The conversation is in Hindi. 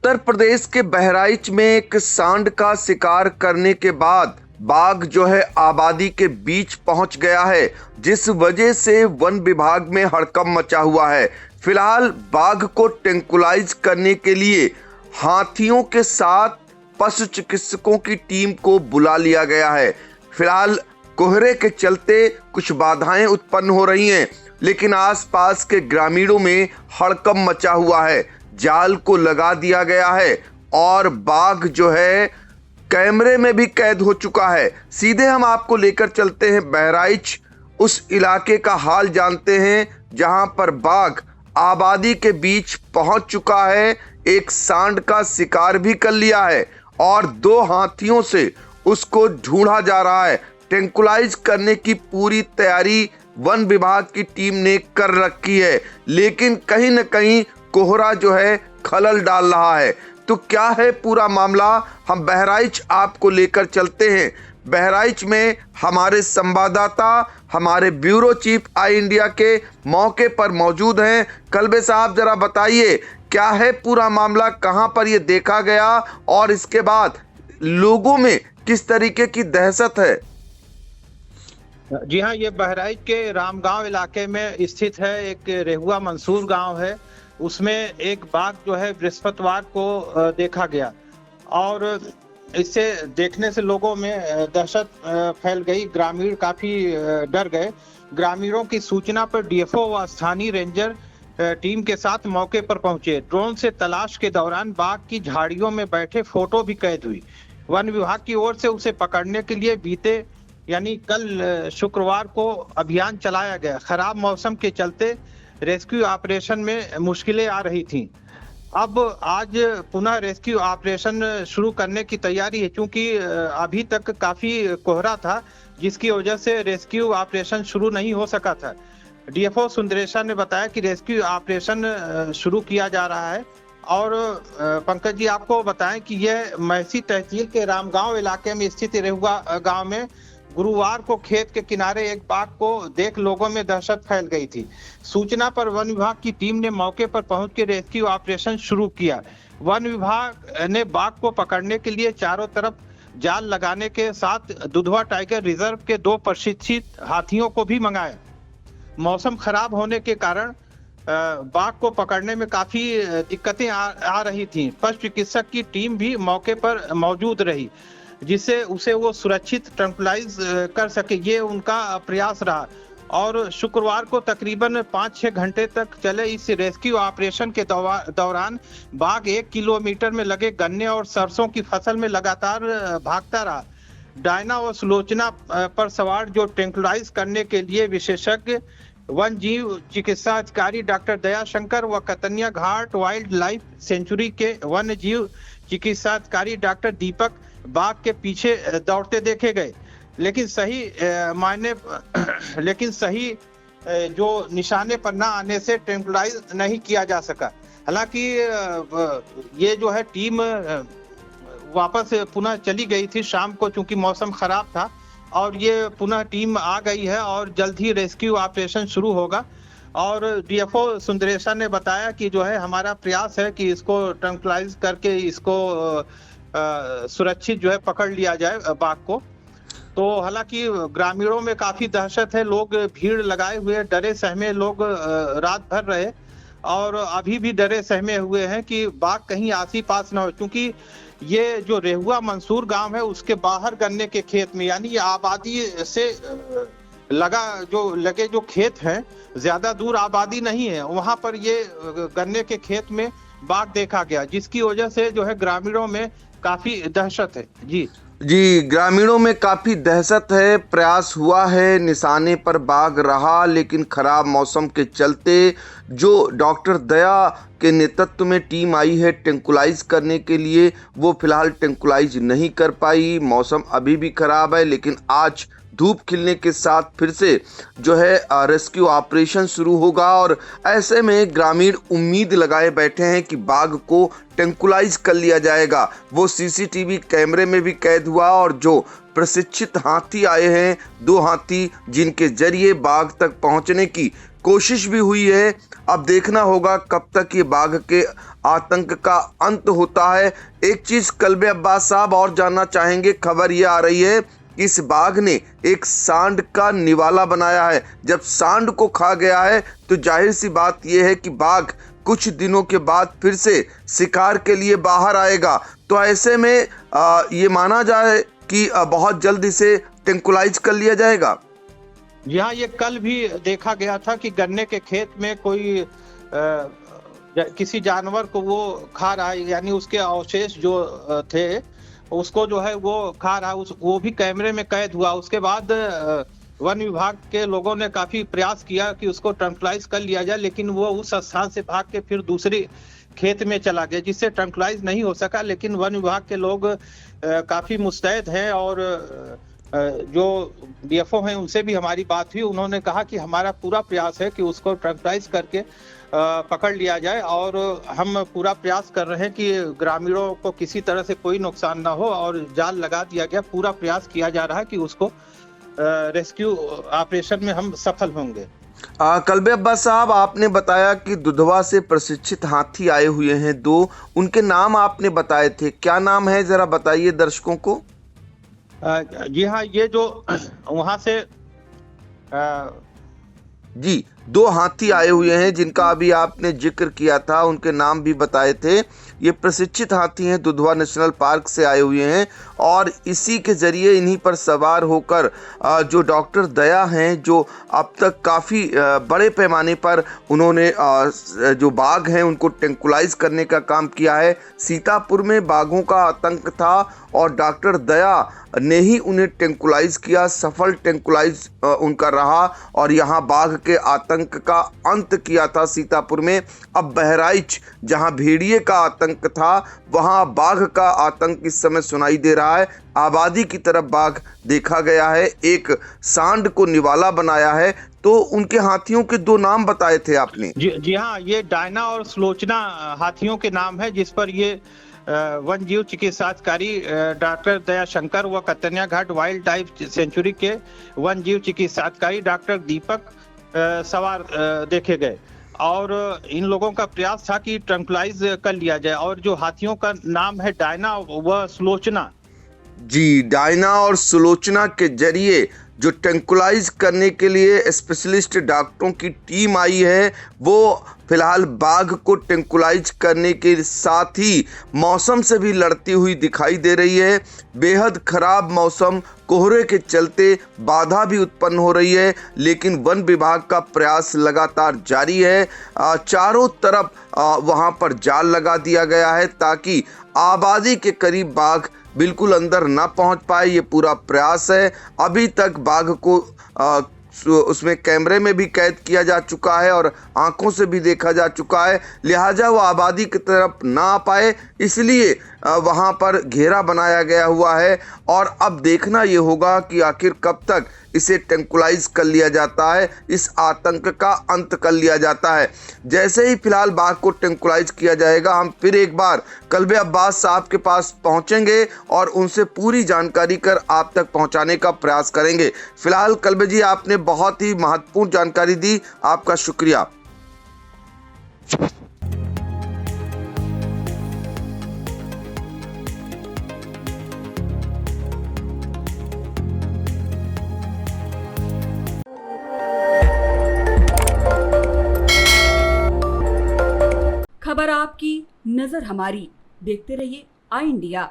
उत्तर प्रदेश के बहराइच में एक सांड का शिकार करने के बाद बाघ जो है आबादी के बीच पहुंच गया है, जिस वजह से वन विभाग में हड़कंप मचा हुआ है। फिलहाल बाघ को ट्रैंक्विलाइज करने के लिए हाथियों के साथ पशु चिकित्सकों की टीम को बुला लिया गया है। फिलहाल कोहरे के चलते कुछ बाधाएं उत्पन्न हो रही हैं, लेकिन आसपास के ग्रामीणों में हड़कंप मचा हुआ है। जाल को लगा दिया गया है और बाघ जो है कैमरे में भी कैद हो चुका है। सीधे हम आपको लेकर चलते हैं बहराइच, उस इलाके का हाल जानते हैं जहां पर बाघ आबादी के बीच पहुंच चुका है, एक सांड का शिकार भी कर लिया है और 2 हाथियों से उसको ढूंढा जा रहा है। ट्रैंक्विलाइज करने की पूरी तैयारी वन विभाग की टीम ने कर रखी है, लेकिन कहीं न कहीं कोहरा जो है खलल डाल रहा है। तो क्या है पूरा मामला, हम बहराइच आपको लेकर चलते हैं। बहराइच में हमारे संवाददाता, हमारे ब्यूरो चीफ आई इंडिया के मौके पर मौजूद हैं। कल्बे साहब, जरा बताइए क्या है पूरा मामला, कहां पर यह देखा गया और इसके बाद लोगों में किस तरीके की दहशत है। जी हाँ, ये बहराइच के रामगांव इलाके में स्थित है। एक रेहुआ मंसूर गांव है, उसमें एक बाघ जो है बृहस्पतिवार को देखा गया और इससे देखने से लोगों में दहशत फैल गई। ग्रामीण काफी डर गए। ग्रामीणों की सूचना पर डीएफओ व स्थानीय रेंजर टीम के साथ मौके पर पहुंचे। ड्रोन से तलाश के दौरान बाघ की झाड़ियों में बैठे फोटो भी कैद हुई। वन विभाग की ओर से उसे पकड़ने के लिए बीते यानी कल शुक्रवार को अभियान चलाया गया। खराब मौसम के चलते रेस्क्यू ऑपरेशन में मुश्किलें आ रही थीं। अब आज पुनः रेस्क्यू ऑपरेशन शुरू करने की तैयारी है, क्योंकि अभी तक काफी कोहरा था, जिसकी वजह से रेस्क्यू ऑपरेशन शुरू नहीं हो सका था। डीएफओ सुंदरेशा ने बताया कि रेस्क्यू ऑपरेशन शुरू किया जा रहा है। और पंकज जी, आपको बताएं कि यह महसी तहसील के रामगांव इलाके में स्थित रेहुआ गांव में गुरुवार को खेत के किनारे एक बाघ को देख लोगों में दहशत फैल गई थी। सूचना पर वन विभाग की टीम ने मौके पर पहुंच के रेस्क्यू ऑपरेशन शुरू किया। वन विभाग ने बाघ को पकड़ने के लिए चारों तरफ जाल लगाने के साथ दुधवा टाइगर रिजर्व के 2 प्रशिक्षित हाथियों को भी मंगाया। मौसम खराब होने के कारण बाघ को पकड़ने में काफी दिक्कतें आ रही थी। पशु चिकित्सक की टीम भी मौके पर मौजूद रही, जिससे उसे वो सुरक्षित ट्रैंक्विलाइज कर सके, ये उनका प्रयास रहा। और शुक्रवार को तकरीबन 5-6 घंटे तक चले इस रेस्क्यू ऑपरेशन के दौरान बाघ 1 किलोमीटर में लगे गन्ने और सरसों की फसल में लगातार भागता रहा। डायना और सुलोचना पर सवार जो ट्रैंक्विलाइज करने के लिए विशेषज्ञ वन जीव चिकित्सा अधिकारी डॉक्टर दयाशंकर व कतनिया घाट वाइल्ड लाइफ सेंचुरी के वन जीव चिकित्सा अधिकारी डॉक्टर दीपक बाघ के पीछे दौड़ते देखे गए, लेकिन सही जो निशाने पर ना आने से ट्रैंक्विलाइज नहीं किया जा सका। हालांकि ये जो है टीम वापस पुनः चली गई थी शाम को, चूंकि मौसम खराब था, और ये पुनः टीम आ गई है और जल्द ही रेस्क्यू ऑपरेशन शुरू होगा। और डीएफओ सुंदरेशा ने बताया कि जो है हमारा प्रयास है कि इसको ट्रैंक्विलाइज करके इसको सुरक्षित जो है पकड़ लिया जाए बाघ को। तो हालांकि ग्रामीणों में काफी दहशत है, लोग भीड़ लगाए हुए डरे सहमे लोग रात भर रहे और अभी भी डरे सहमे हुए हैं कि बाघ कहीं आसी पास न हो, क्योंकि ये जो रेहुआ मंसूर गांव है उसके बाहर गन्ने के खेत में, यानी ये आबादी से लगे जो खेत हैं, ज्यादा दूर आबादी नहीं है, वहां पर ये गन्ने के खेत में बाघ देखा गया, जिसकी वजह से जो है ग्रामीणों में काफी दहशत है। जी, ग्रामीणों में काफी दहशत है। प्रयास हुआ है, निशाने पर बाघ रहा, लेकिन खराब मौसम के चलते जो डॉक्टर दया के नेतृत्व में टीम आई है ट्रैंक्विलाइज करने के लिए, वो फिलहाल ट्रैंक्विलाइज नहीं कर पाई। मौसम अभी भी खराब है, लेकिन आज धूप खिलने के साथ फिर से जो है रेस्क्यू ऑपरेशन शुरू होगा और ऐसे में ग्रामीण उम्मीद लगाए बैठे हैं कि बाघ को ट्रैंक्विलाइज कर लिया जाएगा। वो सीसीटीवी कैमरे में भी कैद हुआ और जो प्रशिक्षित हाथी आए हैं, 2 हाथी, जिनके जरिए बाघ तक पहुंचने की कोशिश भी हुई है। अब देखना होगा कब तक ये बाघ के आतंक का अंत होता है। एक चीज कल्बे अब्बास साहब और जानना चाहेंगे, खबर ये आ रही है कि इस बाघ ने एक सांड का निवाला बनाया है। जब सांड को खा गया है तो जाहिर सी बात यह है कि बाघ कुछ दिनों के बाद फिर से शिकार के लिए बाहर आएगा। तो ऐसे में ये माना जाए कि बहुत जल्द इसे टेंकुलाइज कर लिया जाएगा। जी हाँ, ये कल भी देखा गया था कि गन्ने के खेत में कोई किसी जानवर को वो खा रहा है, यानी उसके अवशेष जो थे उसको जो है वो खा रहा है। वो भी कैमरे में कैद हुआ। उसके बाद वन विभाग के लोगों ने काफी प्रयास किया कि उसको ट्रंकुलाइज कर लिया जाए, लेकिन वो उस स्थान से भाग के फिर दूसरी खेत में चला गया, जिससे ट्रंकुलाइज नहीं हो सका। लेकिन वन विभाग के लोग काफी मुस्तैद हैं और जो बीएफओ हैं उनसे भी हमारी बात हुई। उन्होंने कहा कि हमारा पूरा प्रयास है कि उसको ट्रंकुलाइज करके पकड़ लिया जाए और हम पूरा प्रयास कर रहे हैं कि ग्रामीणों को किसी तरह से कोई नुकसान ना हो और जाल लगा दिया गया। पूरा प्रयास किया जा रहा है कि उसको रेस्क्यू ऑपरेशन में हम सफल होंगे। कल्बे अब्बास साहब, आपने बताया कि दुधवा से प्रशिक्षित हाथी आए हुए हैं 2, उनके नाम आपने बताए थे, क्या नाम है जरा बताइए दर्शकों को। जी हाँ, ये जो वहां से जी 2 हाथी आए हुए हैं जिनका अभी आपने जिक्र किया था, उनके नाम भी बताए थे। ये प्रशिक्षित हाथी हैं, दुधवा नेशनल पार्क से आए हुए हैं और इसी के जरिए इन्हीं पर सवार होकर जो डॉक्टर दया हैं, जो अब तक काफ़ी बड़े पैमाने पर उन्होंने जो बाघ हैं उनको टेंकुलाइज करने का काम किया है। सीतापुर में बाघों का आतंक था और डॉक्टर दया ने ही उन्हें टेंकुलाइज किया, सफल टेंकुलाइज उनका रहा और यहाँ बाघ के आतंक का अंत किया था सीतापुर में। अब बहराइच जहाँ भेड़िए का आतंक था, वहाँ बाघ का आतंक इस समय सुनाई दे रहा है। आबादी की तरफ बाघ देखा गया है, एक सांड को निवाला बनाया है। तो उनके हाथियों के 2 नाम बताए थे आपने। जी हाँ, ये डायना और सुलोचना हाथियों के नाम है, जिस पर ये वन जीव चिकित्साधिकारी डॉक्टर दयाशंकर व कतनिया घाट वाइल्ड लाइफ सेंचुरी के वन जीव चिकित्साधिकारी डॉक्टर दीपक सवार देखे गए और इन लोगों का प्रयास था कि ट्रंकुलाइज कर लिया जाए। और जो हाथियों का नाम है डायना व सुलोचना। जी, डायना और सुलोचना के जरिए जो टेंकुलाइज करने के लिए स्पेशलिस्ट डॉक्टरों की टीम आई है, वो फिलहाल बाघ को टेंकुलाइज करने के साथ ही मौसम से भी लड़ती हुई दिखाई दे रही है। बेहद खराब मौसम, कोहरे के चलते बाधा भी उत्पन्न हो रही है, लेकिन वन विभाग का प्रयास लगातार जारी है। चारों तरफ वहां पर जाल लगा दिया गया है ताकि आबादी के करीब बाघ बिल्कुल अंदर ना पहुंच पाए। ये पूरा प्रयास है। अभी तक बाघ को उसमें कैमरे में भी कैद किया जा चुका है और आंखों से भी देखा जा चुका है, लिहाजा वो आबादी की तरफ ना आ पाए, इसलिए वहां पर घेरा बनाया गया हुआ है। और अब देखना ये होगा कि आखिर कब तक इसे टेंकुलाइज कर लिया जाता है, इस आतंक का अंत कर लिया जाता है। जैसे ही फिलहाल बाघ को टेंकुलाइज किया जाएगा, हम फिर एक बार कल्बे अब्बास साहब के पास पहुंचेंगे और उनसे पूरी जानकारी कर आप तक पहुंचाने का प्रयास करेंगे। फिलहाल कल्बे जी, आपने बहुत ही महत्वपूर्ण जानकारी दी, आपका शुक्रिया। खबर आपकी, नजर हमारी। देखते रहिए आई इंडिया।